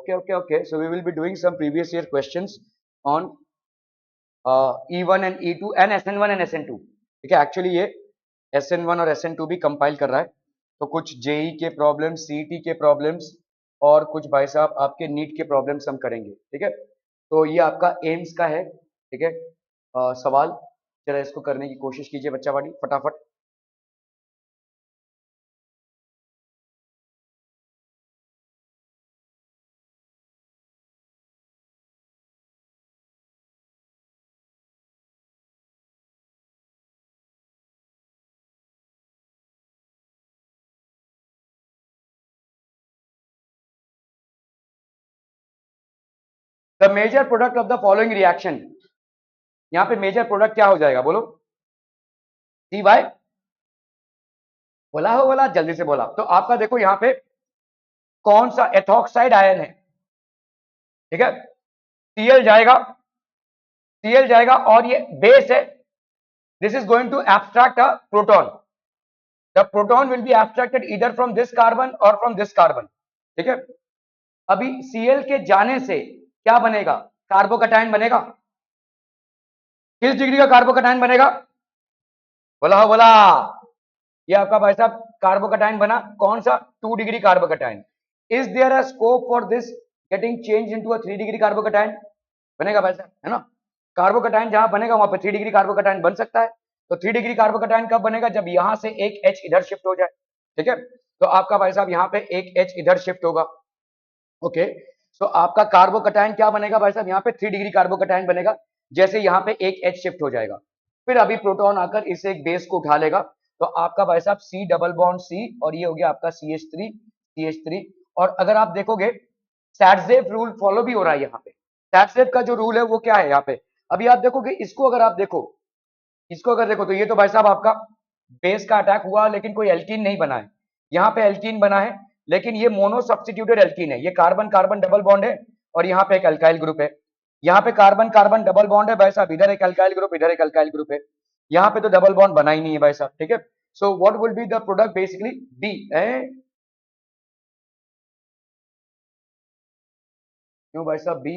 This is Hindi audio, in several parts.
Okay. So we will be doing some previous year questions on E1 and E2 and SN1 and SN2. ठीक है, एक्चुअली ये SN1 और SN2 भी कंपाइल कर रहा है, तो कुछ जेई के प्रॉब्लम्स, सीईटी के प्रॉब्लम्स और कुछ भाई साहब आपके नीट के प्रॉब्लम्स हम करेंगे। ठीक है, तो ये आपका एम्स का है। ठीक है, सवाल जरा इसको करने की कोशिश कीजिए बच्चा वाली फटाफट। The major product of the following reaction, यहाँ पे मेजर प्रोडक्ट क्या हो जाएगा बोलो? सी वाई बोला हो, बोला जल्दी से बोला। तो आपका देखो यहाँ पे कौन सा एथॉक्साइड आयन है? ठीक है, सीएल जाएगा, सीएल जाएगा और ये बेस है। This is going to abstract a proton. The proton will be abstracted either from this carbon or from this carbon. ठीक है, अभी सीएल के जाने से क्या बनेगा? कार्बोकैटायन बनेगा। किस डिग्री का कार्बोकैटायन बनेगा? बोला हो, बोला। ये आपका भाई साहब कार्बोकैटायन बना, कौन सा? 2 degree carbocation. Is there a scope for this getting change into a 3 degree carbocation? बनेगा भाई साहब, है ना? कार्बोकैटायन जहां बनेगा वहां पे 3 डिग्री कार्बोकैटायन बन सकता है। तो 3 डिग्री कार्बोकैटायन कब बनेगा? जब यहां से एक H इधर शिफ्ट हो जाए। ठीक है, तो आपका भाई साहब यहाँ पे एक H इधर शिफ्ट होगा। ओके, तो आपका कार्बोकैटायन क्या बनेगा भाई साहब? यहाँ पे 3 डिग्री कार्बोकैटायन बनेगा, जैसे यहाँ पे एक H शिफ्ट हो जाएगा। फिर अभी प्रोटॉन आकर इसे एक बेस को उठा लेगा, तो आपका भाई साहब C डबल बॉन्ड C और ये हो गया आपका CH3। और अगर आप देखोगे सैडजेफ रूल फॉलो भी हो रहा है यहाँ पे। सैडजेफ का जो रूल है वो क्या है यहाँ पे? अभी आप देखोगे इसको, अगर आप देखो, इसको अगर देखो तो ये तो भाई साहब आपका बेस का अटैक हुआ, लेकिन कोई एल्कीन नहीं बना है। यहाँ पे एल्कीन बना है, लेकिन ये मोनो सब्स्टिट्यूटेड एल्कीन है। ये कार्बन कार्बन डबल बॉन्ड है और यहाँ पे एक अल्काइल ग्रुप है। यहाँ पे कार्बन कार्बन डबल बॉन्ड है भाई साहब, इधर एक अल्काइल ग्रुप, इधर एक अल्काइल ग्रुप है। यहाँ पे तो डबल बॉन्ड बना ही नहीं है भाई साहब। ठीक है, so what will be the product basically? B है। क्यों भाई साहब B?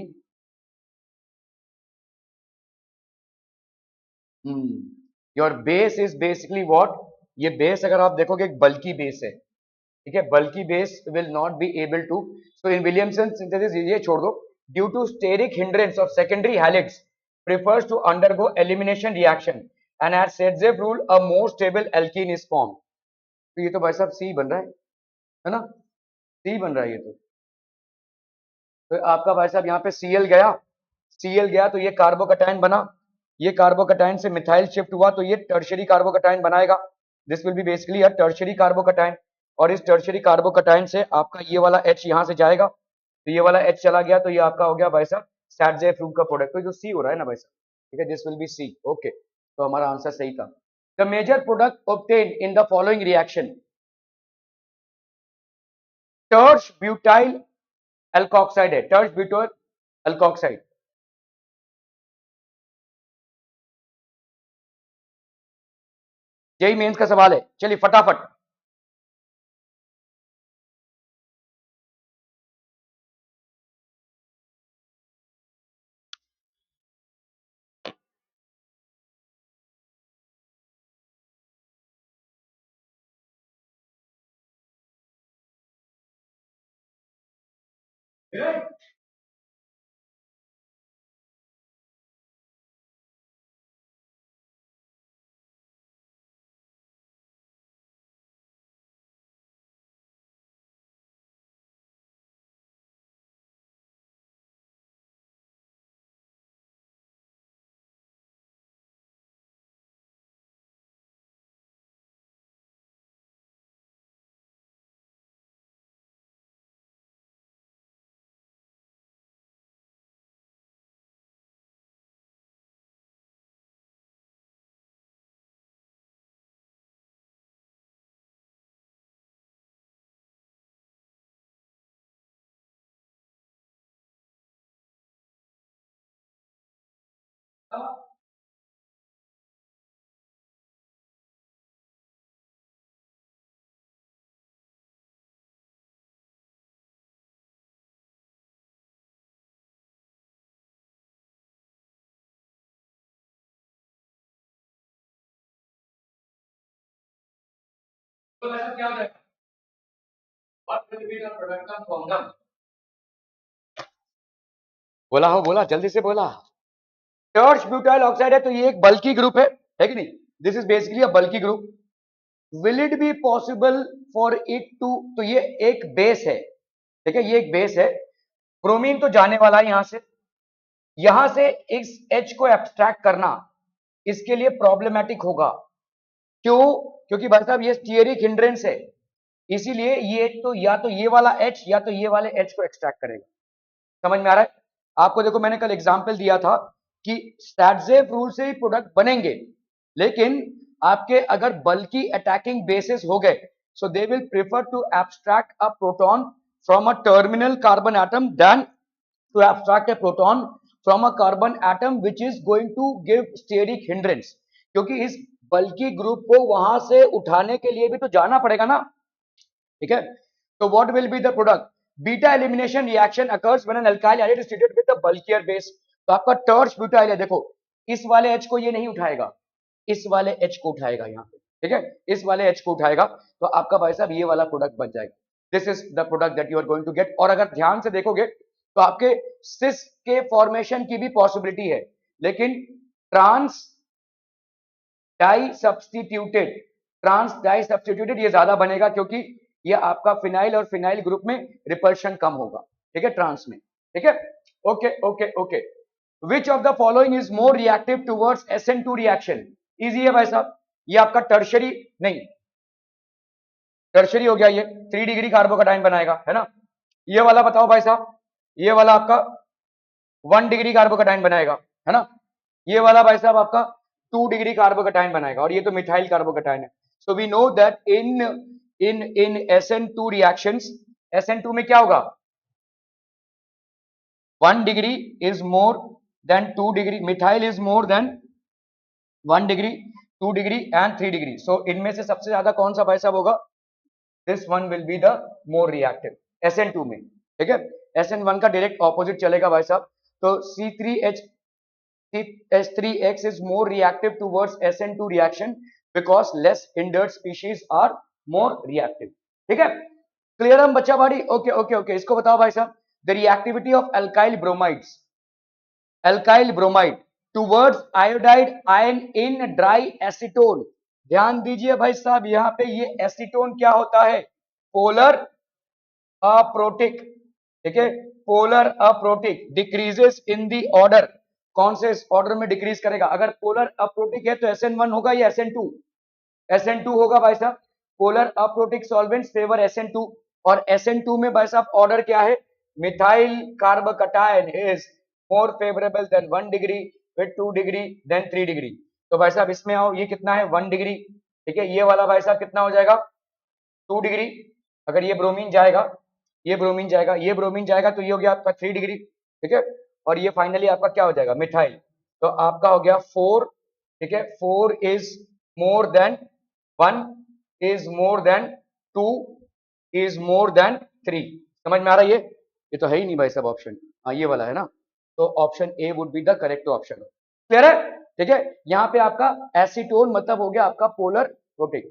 Your base is basically what? ये बेस अगर आप देखोगे एक बल्कि बेस है। ठीक है, बल्कि base will not be able to, so in Williamson synthesis ये छोड़ दो, due to steric hindrance of secondary helix prefers to undergo elimination reaction and at Saytzeff rule a more stable alkene is form. तो ये तो भाई साहब सी बन रहा है ना? सी बन रहा है ये तो आपका भाई साहब यहाँ पे सीएल गया, सीएल गया तो ये कार्बोकैटायन बना, ये कार्बोकैटायन से मिथाइल शिफ्ट हुआ तो ये टर्शियरी कार्बोकैटायन बनाएगा। This will B basically a tertiary carbocation. और इस टर्शियरी कार्बोकैटायन से आपका ये वाला H यहाँ से जाएगा, तो ये वाला H चला गया, तो ये आपका हो गया भाई साहब सैडजेफ रूल का प्रोडक्ट। तो जो सी हो रहा है ना भाई साहब, ठीक है, this will be C. Okay, तो हमारा आंसर सही था। The major product obtain in the following reaction, tert butyl alkoxide है, टर्श ब्यूटाइल एल्कोक्साइड। यही मेंस का सवाल है, चलिए फटाफट। तो ऐसा क्या हो जाएगा, what will be the product of condom. बोला हो, बोला जल्दी से बोला। टर्च ब्यूटाइल ऑक्साइड है तो ये एक बल्की ग्रुप है कि नहीं, this is basically a bulky group. Will it be possible for it to, तो ये एक बेस है, ठीक है, ये एक बेस है। ब्रोमीन तो जाने वाला है यहां से इस H को एब्स्ट्रैक्ट करना इसके लिए प्रॉब्लमेटिक होगा। क्यों? क्योंकि भाई साहब ये स्टीयरिक हिंड्रेंस है, इसीलिए ये तो या तो ये वाला H या तो ये वाले H को एक्सट्रैक्ट करेगा। समझ में आ रहा है आपको? देखो मैंने कल एग्जांपल दिया था कि स्टैटजेफ रूल से ही प्रोडक्ट बनेंगे, लेकिन आपके अगर बल्कि अटैकिंग बेसिस हो गए, so they will prefer to abstract a proton from a terminal carbon atom than to abstract a proton from a carbon atom which is going to give steric hindrance. क्योंकि इस बल्कि ग्रुप को वहां से उठाने के लिए भी तो जाना पड़ेगा ना, ठीक है। तो what will be the product, beta elimination reaction occurs when an alkyl acid is treated with a bulkier base. तो आपका टर्च ब्यूटाइल है, देखो इस वाले H को ये नहीं उठाएगा, इस वाले H को उठाएगा यहाँ पे, ठीक है, इस वाले H को उठाएगा, तो आपका भाई साहब ये वाला प्रोडक्ट बन जाएगा। This is the product that you are going to get. और अगर ध्यान से देखोगे तो आपके सिस के फॉर्मेशन की भी पॉसिबिलिटी है, लेकिन trans di substituted, trans di substituted ये ज्यादा बनेगा, क्योंकि ये आपका फिनाइल और फिनाइल ग्रुप में रिपल्शन कम होगा, ठीक है, ट्रांस में, ठीक है। Okay okay okay. Which of the following is more reactive towards SN2 reaction? Easy है भाई साहब, ये आपका टर्शरी नहीं, टर्शरी हो गया, ये 3 डिग्री कार्बोकेटाइन बनाएगा, है ना। ये वाला बताओ भाई साहब, ये वाला आपका 1 डिग्री कार्बोकेटाइन बनाएगा, है ना। ये वाला भाई साहब आपका 2 डिग्री कार्बोकेटाइन बनाएगा, और ये तो मिथाइल कार्बोकेटाइन है। So we know that in SN2 reactions, SN2 में क्या होगा, 1 degree is more than 2 degree, methyl is more than 1 degree, 2 degree and 3 degree. So इनमें से सबसे ज्यादा कौन सा भाई साहब होगा, this one will be the more reactive SN2 में, ठीक है। SN1 का डायरेक्ट ऑपोजिट चलेगा भाई साहब, तो C3H3H3X is more reactive towards SN2 reaction because less hindered species are more reactive, ठीक है। क्लियर हम बच्चा बाड़ी? Okay okay okay. इसको बताओ भाई साहब, the reactivity of alkyl bromides, alkyl bromide towards iodide ion in dry acetone. ध्यान दीजिए भाई साहब, यहां पे ये एसीटोन क्या होता है, पोलर अप्रोटिक, ठीक है, polar aprotic, decreases in the order. कौन से ऑर्डर में डिक्रीज करेगा? अगर पोलर अप्रोटिक है तो SN1 होगा या SN2? SN2 होगा भाई साहब। Polar aprotic solvents favour SN2, और SN2 में भाई साहब ऑर्डर क्या है, methyl carbocation is more favourable than 1 degree, फिर 2 डिग्री, देन 3 डिग्री। तो भाई साहब इसमें आओ, ये कितना है, 1 डिग्री, ठीक है। ये वाला भाई साहब कितना हो जाएगा, 2 डिग्री। अगर ये ब्रोमीन जाएगा, ये ब्रोमीन जाएगा, ये ब्रोमीन जाएगा, तो ये हो गया आपका 3 डिग्री, ठीक है। और ये फाइनली आपका क्या हो जाएगा, मिथाइल, तो आपका हो गया 4, ठीक है। 4 is more than 1 is more than 2 is more then 3। समझ में आ रहा है? ये तो है ही नहीं भाई साहब ऑप्शन, हाँ ये वाला है ना, तो option A would be the correct option. Clear है? ठीक है, यहाँ पे आपका एसीटोन मतलब हो गया आपका polar protic.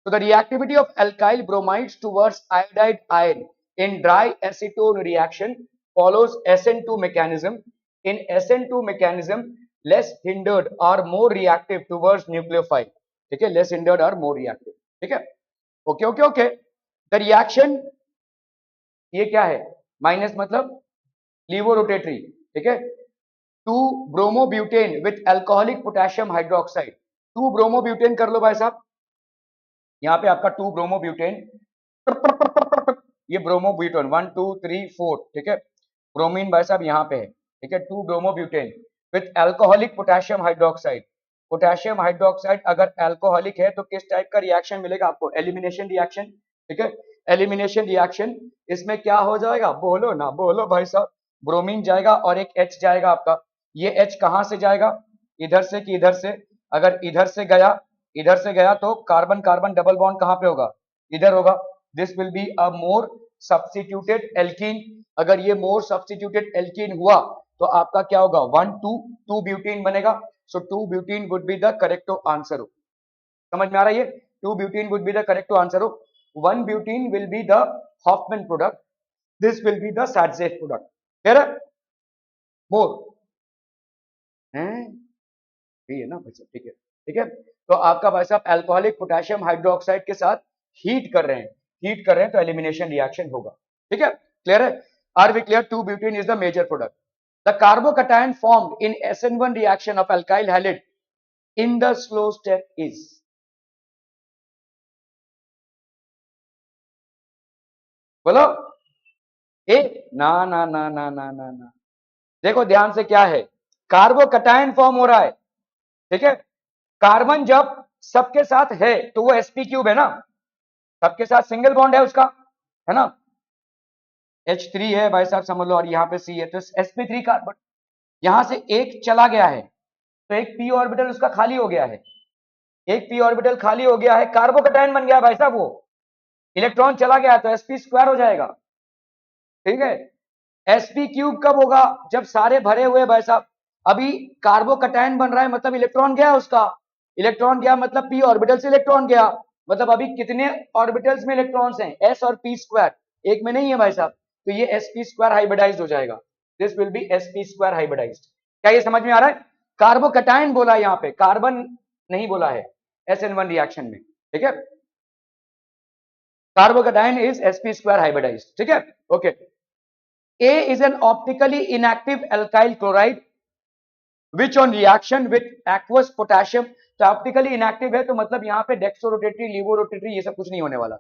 So the reactivity of alkyl bromides towards iodide ion in dry acetone reaction follows SN2 mechanism. In SN2 mechanism, less hindered are more reactive towards nucleophile. ठीक है, less hindered are more reactive. ठीक है, okay okay okay. The reaction ये क्या है, माइनस मतलब लीवो रोटेटरी, ठीक है। 2 bromobutane with alcoholic potassium hydroxide, 2 bromobutane कर लो भाई साहब। यहाँ पे आपका 2 ब्रोमोब्यूटेन, ये ब्रोमोब्यूटेन 1 2 3 4, ठीक है। ब्रोमीन भाई साहब यहाँ पे है, ठीक है। 2 bromobutane with alcoholic potassium hydroxide, potassium hydroxide अगर अल्कोहलिक है तो किस टाइप का रिएक्शन मिलेगा आपको, एलिमिनेशन रिएक्शन, ठीक है। एलिमिनेशन रिएक्शन, इसमें क्या हो जाएगा, बोलो ना बोलो भाई साहब, ब्रोमीन जाएगा और एक H जाएगा आपका। ये H कहां से जाएगा, इधर से कि इधर से? अगर इधर से गया, इधर से गया तो कार्बन कार्बन डबल बॉन्ड कहां पे होगा, इधर होगा। This will be a more substituted alkene. अगर ये मोर सब्स्टिट्यूटेड एल्कीन हुआ तो आपका क्या होगा, 1 2 2 ब्यूटीन बनेगा। सो 2 butene would be the correct answer. समझ में आ रहा है? 2 butene would be the correct to answer. 1 butene will be the Hoffman product. This will be the Sadzeff product. Clear है? More हैं? ये है ना भाई साहब, ठीक है, ठीक है। तो आपका भाई साहब अल्कोहलिक पोटेशियम हाइड्रोक्साइड के साथ हीट कर रहे हैं तो एलिमिनेशन रिएक्शन होगा, ठीक है, क्लियर है। Are we clear? 2 butene is the major product. The carbocation formed in SN1 reaction of alkyl halide in the slow step is, बोलो ए, ना ना ना ना ना ना ना, देखो ध्यान से, क्या है, कार्बोकटायन फॉर्म हो रहा है, ठीक है। कार्बन जब सबके साथ है तो वो sp क्यूब है ना, सबके साथ सिंगल बॉन्ड है उसका, है ना, H3 है भाई साहब समझ लो, और यहाँ पे C है, तो sp3 कार्बन, यहां से एक चला गया है तो एक p ऑर्बिटल उसका खाली हो गया है, एक p ऑर्बिटल खाली हो गया है, कार्बोकटायन बन गया भाई साहब, वो इलेक्ट्रॉन चला गया तो sp स्क्वायर हो जाएगा, ठीक है। sp क्यूब कब होगा? जब सारे भरे हुए भाई साहब, अभी कार्बोकटायन बन रहा है मतलब इलेक्ट्रॉन गया उसका, इलेक्ट्रॉन गया मतलब p ऑर्बिटल से इलेक्ट्रॉन गया, मतलब अभी कितने ऑर्बिटल्स में इलेक्ट्रॉन्स हैं? s और p स्क्वायर, एक में नहीं है भाई साहब, तो ये sp स्क्वायर हाइब्रिडाइज्ड हो जाएगा, this will be sp square hybridised. क्या ये समझ में आ रहा है? कार्बोकटायन बोला यहाँ पे, कार्बन नहीं बोला है SN1 रिएक्शन में, ठीक है। Carbocation is sp square hybridised, ठीक है, okay. A is an optically inactive alkyl chloride which on reaction with aqueous potassium, तो ऑप्टिकली इनएक्टिव है तो मतलब यहाँ पे डेक्सोरोटेटरी, लिवोरोटेटरी, ये सब कुछ नहीं होने वाला।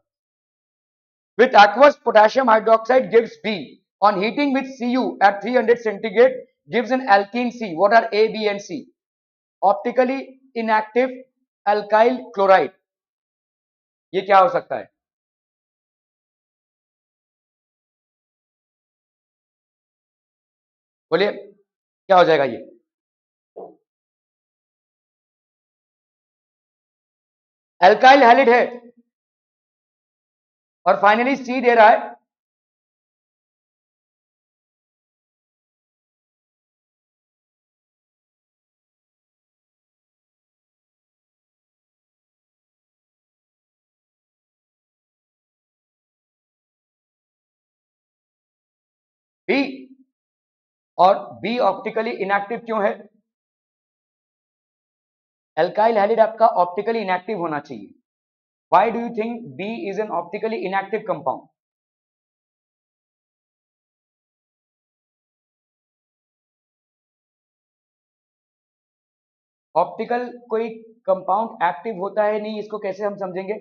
With aqueous potassium hydroxide gives B on heating with Cu at 300 centigrade gives an alkene C. What are A, B and C? Optically inactive alkyl chloride, ये क्या हो सकता है? बोलिए क्या हो जाएगा ये? अल्काइल हैलिड है और फाइनली सी दे रहा है, बी, और बी ऑप्टिकली इनएक्टिव क्यों है? अल्काइल हैलिड आपका ऑप्टिकली इनएक्टिव होना चाहिए। Why do you think B is an optically inactive compound? Optical कोई कंपाउंड एक्टिव होता है नहीं, इसको कैसे हम समझेंगे?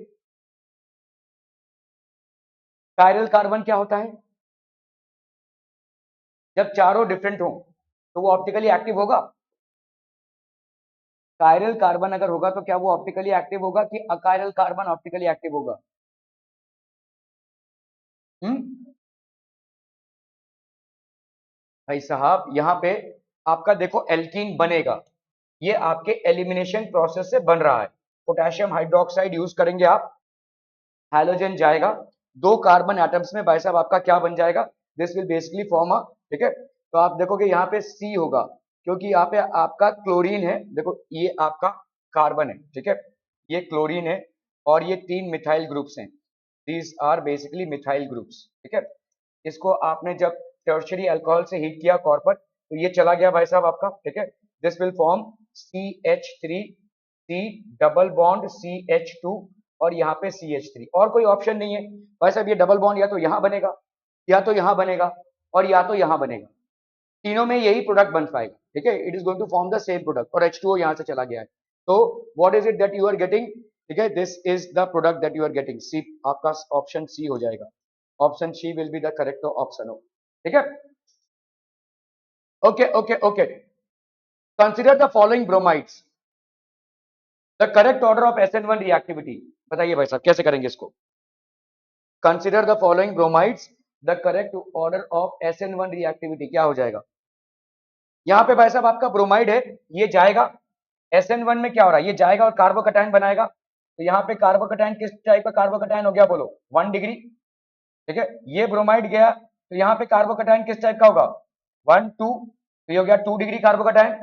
कायरल कार्बन क्या होता है? जब चारों डिफरेंट हो तो वो ऑप्टिकली एक्टिव होगा। कायरल कार्बन अगर होगा तो क्या वो ऑप्टिकली एक्टिव होगा कि अकायरल कार्बन ऑप्टिकली एक्टिव होगा? भाई साहब यहां पे आपका देखो एल्कीन बनेगा, ये आपके एलिमिनेशन प्रोसेस से बन रहा है। पोटेशियम हाइड्रोक्साइड यूज करेंगे आप, हैलोजन जाएगा, दो कार्बन एटम्स में भाई साहब आपका क्या बन जाएगा? This will basically form a, ठीक है। तो आप देखोगे यहाँ पे सी होगा क्योंकि यहाँ पे आपका क्लोरीन है, देखो ये आपका कार्बन है, ठीक है, ये क्लोरीन है और ये तीन मिथाइल ग्रुप्स हैं, these are basically methyl groups, ठीक है। इसको आपने जब टर्शरी अल्कोहल से हीट किया कॉपर, तो ये चला गया भाई साहब आपका, ठीक है, this will form CH3, C double bond CH2 और यहाँ पे CH3, और कोई ऑप्शन नहीं है भाई साहब, ये डबल बॉन्ड या तो यहाँ बनेगा या तो यहाँ बनेगा और या तो यहाँ बनेगा, तीनों में यही प्रोडक्ट बन पाएगा, ठीक है, it is going to form the same product, और H2O यहाँ से चला गया है, तो what is it that you are getting, ठीक है, this is the product that you are getting, C आपका ऑप्शन सी हो जाएगा, option C will be the correct option हो, ठीक है, okay okay okay. Consider the following bromides, the correct order of SN1 reactivity, बताइए भाई साहब कैसे करेंगे इसको? Consider the following bromides, the correct order of SN1 reactivity, क्या हो जाएगा? यहाँ पे भाई साहब आपका ब्रोमाइड है, ये जाएगा SN1 में, क्या हो रहा है, ये जाएगा और कार्बोकटायन बनाएगा, तो यहाँ पे कार्बोकटायन किस टाइप का कार्बोकटायन हो गया बोलो? 1 डिग्री, ठीक है, ये ब्रोमाइड गया तो यहाँ पे कार्बोकटायन किस टाइप का होगा? 1 2, तो ये हो गया 2 डिग्री कार्बोकटायन।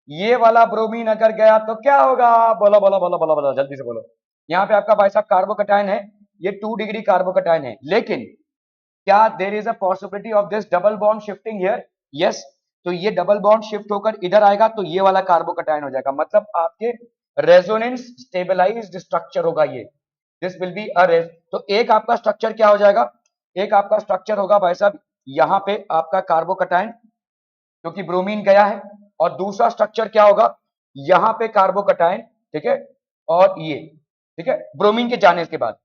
ये वाला ब्रोमीन अगर गया तो क्या होगा? बोलो बोलो बोलो बोलो बोलो, जल्दी से बोलो। यहाँ पे आपका भाई साहब कार्बोकटायन है, ये 2 डिग्री कार्बोकटायन है, लेकिन क्या there is a possibility of this double bond shifting here? Yes, तो ये डबल बॉन्ड शिफ्ट होकर इधर आएगा तो ये वाला कार्बोकटायन हो जाएगा, मतलब आपके रेजोनेंस स्टेबलाइज्ड स्ट्रक्चर होगा ये, this will be a raise. तो एक आपका स्ट्रक्चर क्या हो जाएगा, एक आपका स्ट्रक्चर होगा भाई साहब यहाँ पे आपका कार्बोकटायन क्योंकि ब्रोमीन गया है, और दूसरा स्ट्रक्चर क्या होगा यहाँ पे कार्बोकटायन, ठीक है, और ये, ठीक है, ब्रोमीन के जाने के बाद,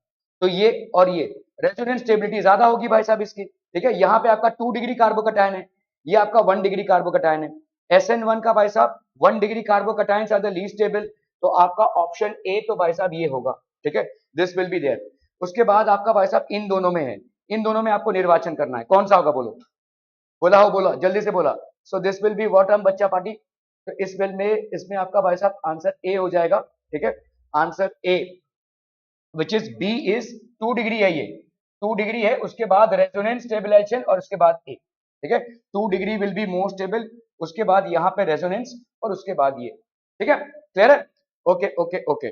तो ये और ये रेजोनेंस स्टेबिलिटी ज्यादा होगी भाई साहब इसकी, ठीक है। यहाँ पे आपका 2 डिग्री कार्बोकटायन है, ये आपका 1 डिग्री कार्बोकटायन है, SN1 का भाई साहब 1 degree carbocation are the least stable, तो आपका ऑप्शन ए तो भाई साहब ये होगा, ठीक है, दिस विल बी देयर। उसके बाद आपका भाई साहब इन दोनों में है, इन दोनों में आपको निर्वाचन करना है, कौन सा होगा बोलो, बोला हो, बोला जल्दी से बोला। So this will be what हम बच्चा पार्टी, तो इस विल में इसमें आपका भाई साहब आंसर ए हो जाएगा, ठीक है, answer A which is B is 2 degree है, ये 2 डिग्री है, उसके बाद रेजोनेंस स्टेबलाइजेशन और उसके बाद ए, ठीक है, 2 degree will be more stable, उसके बाद यहाँ पे रेजोनेंस और उसके बाद ये, ठीक है, क्लियर है, okay okay okay.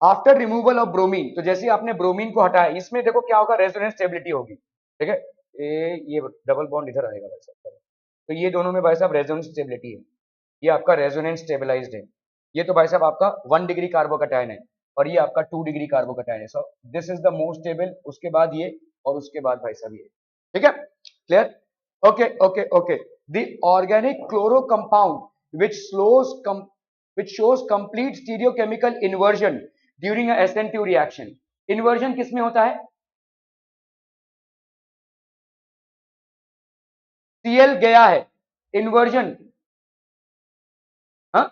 After removal of bromine, तो जैसे आपने ब्रोमीन को हटाया, इसमें देखो क्या होगा, रेजोनेंस स्टेबिलिटी होगी, ठीक है, ये डबल बॉन्ड इधर आएगा भाई साहब, तो ये दोनों में भाई साहब रेजोनेंस स्टेबिलिटी है, ये आपका रेजोनेंस स्टेबलाइज्ड है, ये तो भाई साहब आपका 1 डिग्री कार्बोकटायन है और ये आपका 2 डिग्री कार्बोकटायन है, so this is the most stable, उसके बाद ये और उसके बाद भाई साहब ये, ठीक है, clear, okay okay okay. The organic chloro compound which shows complete stereochemical inversion during a SN2 reaction, inversion किसमें होता है, Cl गया है, inversion हाँ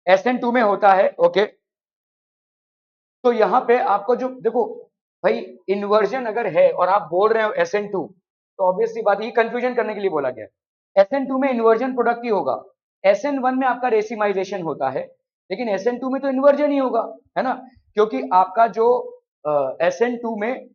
SN2 में होता है, ओके। तो यहां पे आपको जो देखो भाई इन्वर्जन अगर है और आप बोल रहे हो SN2, तो ऑब्वियसली बात ये कंफ्यूजन करने के लिए बोला गया, SN2 में इन्वर्जन प्रोडक्ट ही होगा, SN1 में आपका रेसिमाइजेशन होता है, लेकिन SN2 में तो इन्वर्जन ही होगा, है ना, क्योंकि आपका जो SN2 में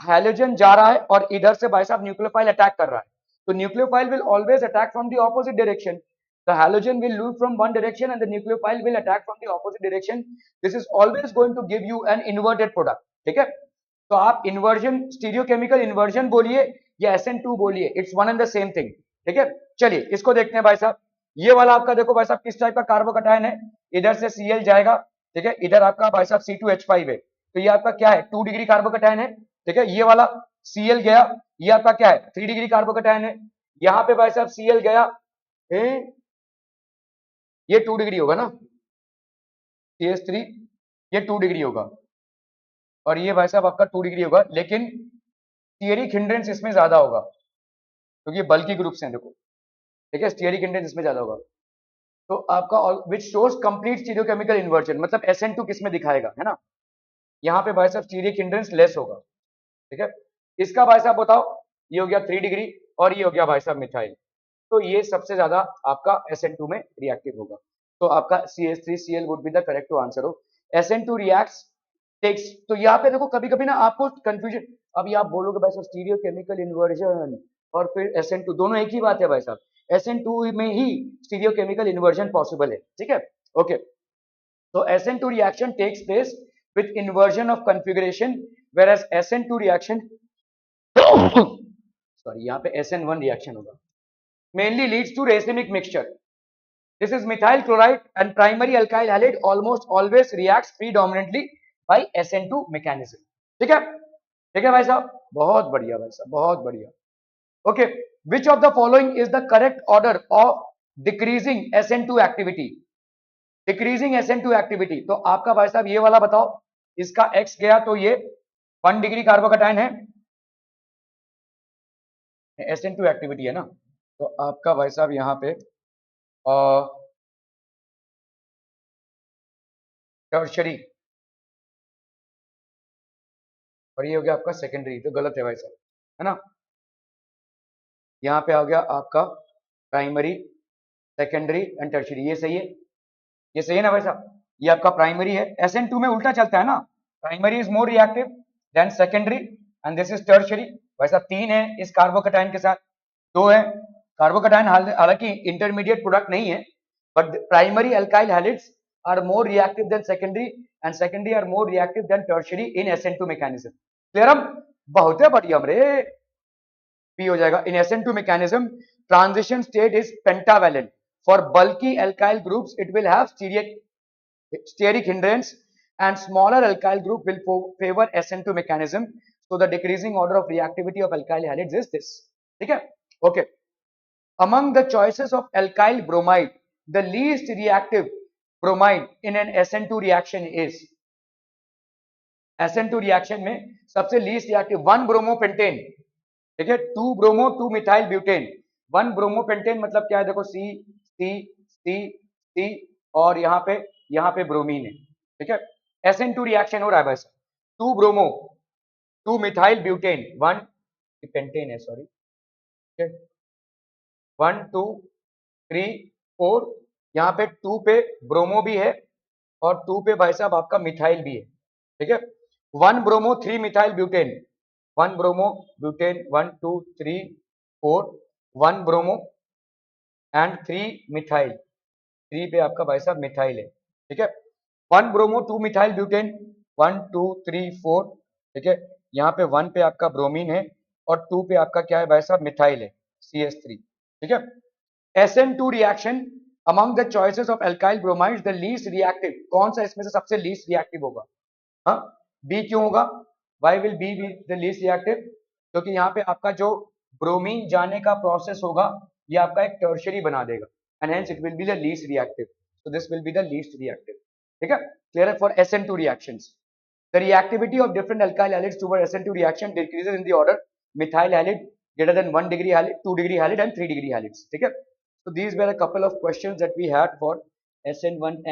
हैलोजन जा रहा है और इधर से भाई साहब न्यूक्लियोफाइल अटैक कर रहा है, तो nucleophile will always attack from the opposite direction, the halogen will move from one direction and the nucleophile will attack from the opposite direction, this is always going to give you an inverted product, ठीक है, तो आप इन्वर्जन स्टीरियोकेमिकल इन्वर्जन बोलिए या SN2 बोलिए, it's one and the same thing, ठीक है। चलिए इसको देखते हैं भाई साहब, ये वाला आपका देखो भाई साहब किस टाइप का कार्बोकटायन है, इधर से Cl जाएगा, ठीक है, इधर आपका भाई साहब C2H5 है, तो ये आपका क्या है, 2 डिग्री कार्बोकटायन है, ठीक है, ये वाला Cl गया, ये आपका क्या है, 3 डिग्री कार्बोकटायन है, यहाँ पे भाई साहब Cl गया, ये 2 डिग्री होगा ना, CH3 ये 2 डिग्री होगा और ये भाई साहब आपका 2 डिग्री होगा, लेकिन स्टीयरिक हिंड्रेंस इसमें ज्यादा होगा क्योंकि ये बल्कि ग्रुप्स हैं देखो, ठीक है, स्टीयरिक हिंड्रेंस इसमें ज्यादा होगा, तो आपका which shows complete stereochemical inversion, मतलब SN2 किस में दिखाएगा, है ना, यहाँ पे भाई साहब स्टीयरिक हिंड्रेंस लेस होगा, ठीक है। इसका भाई साहब बताओ, ये हो गया 3 डिग्री और ये हो गया भाई साहब मिथाइल, तो ये सबसे ज्यादा आपका SN2 में रिएक्टिव होगा, तो आपका CH3Cl would be the correct to answer हो, SN2 रिएक्ट्स टेक्स, तो यहाँ पे देखो कभी कभी ना आपको कंफ्यूजन, अभी आप बोलोगे भाई साहब स्टीरियो केमिकल इन्वर्जन और फिर SN2 दोनों एक ही बात है भाई साहब, SN2 में ही स्टीरियो केमिकल इन्वर्जन पॉसिबल है, ठीक है, ओके। तो SN2 reaction takes place with inversion of configuration whereas SN2 reaction sorry यहाँ पे SN1 रिएक्शन होगा, mainly leads to racemic mixture. This is methyl chloride and primary alkyl halide almost always reacts predominantly by SN2 mechanism. ठीक है, ठीक है भाई साहब, बहुत बढ़िया भाई साहब, बहुत बढ़िया, okay. Which of the following is the correct order of decreasing SN2 activity? Decreasing SN2 activity, तो आपका भाई साहब ये वाला बताओ, इसका X गया तो ये 1 डिग्री कार्बोकटायन है, SN2 एक्टिविटी है ना, तो आपका भाई साहब यहाँ पे टर्शरी और ये हो गया आपका सेकेंडरी, तो गलत है भाई साहब, है ना, यहाँ पे आ गया आपका प्राइमरी, सेकेंडरी एंड टर्शरी, ये सही है, ये सही है ना भाई साहब, ये आपका प्राइमरी है, SN2 में उल्टा चलता है ना, primary is more reactive than secondary and this is tertiary, भाई साहब 3 है इस कार्बोकटायन के साथ, 2 है, कार्बोकटायन हालांकि इंटरमीडिएट प्रोडक्ट नहीं है, but primary alkyl halides are more reactive than secondary and secondary are more reactive than tertiary in SN2 mechanism. Clear हम? बहुत है बढ़िया हमरे. P हो जाएगा. In SN2 mechanism, transition state is pentavalent. For bulky alkyl groups, it will have steric hindrance, and smaller alkyl group will favor SN2 mechanism. So the decreasing order of reactivity of alkyl halides is this. ठीक है? Okay. Among the choices of alkyl bromide, the least reactive bromide in an SN2 reaction is SN2 reaction में सबसे least reactive 1 bromopentane. ठीक है, 2 ब्रोमो 2 मिथाइल ब्यूटेन. 1 ब्रोमोपेंटेन मतलब क्या है? देखो सी सी सी सी और यहाँ पे ब्रोमीन है. ठीक है, SN2 रिएक्शन हो रहा है बस. 2 ब्रोमो 2 मिथाइल ब्यूटेन 1 पेंटेन है, सॉरी. ठीक है, 1 2 3 4. यहाँ पे 2 पे ब्रोमो भी है और 2 पे भाई साहब आपका मिथाइल भी है. ठीक है, 1 bromo 3 methyl butane. 1 bromo butane 1 2 3 4. 1 bromo and 3 methyl. 3 पे आपका भाई साहब मिथाइल है. ठीक है, 1 ब्रोमो 2 मिथाइल ब्यूटेन 1 2 3 4. ठीक है, यहाँ पे 1 पे आपका ब्रोमीन है और 2 पे आपका क्या है भाई साहब? मिथाइल है, CH3. ठीक है, SN2 reaction among the choices of alkyl bromides the least reactive. कौन सा इसमें से सबसे लीस्ट रिएक्टिव होगा? हाँ, बी क्यों होगा? Why will B be the least reactive? क्योंकि यहाँ पे आपका जो ब्रोमीन जाने का प्रोसेस होगा ये आपका एक टर्शियरी बना देगा and hence it will be the least reactive. So this will be the least reactive. ठीक है, clear for SN2 reactions. The reactivity of different alkyl halides toward SN2 reaction decreases in the order methyl halide greater than 1 degree halide, 2 degree halide and 3 degree halides. ठीक है, so these were a couple of questions that we had for SN1 and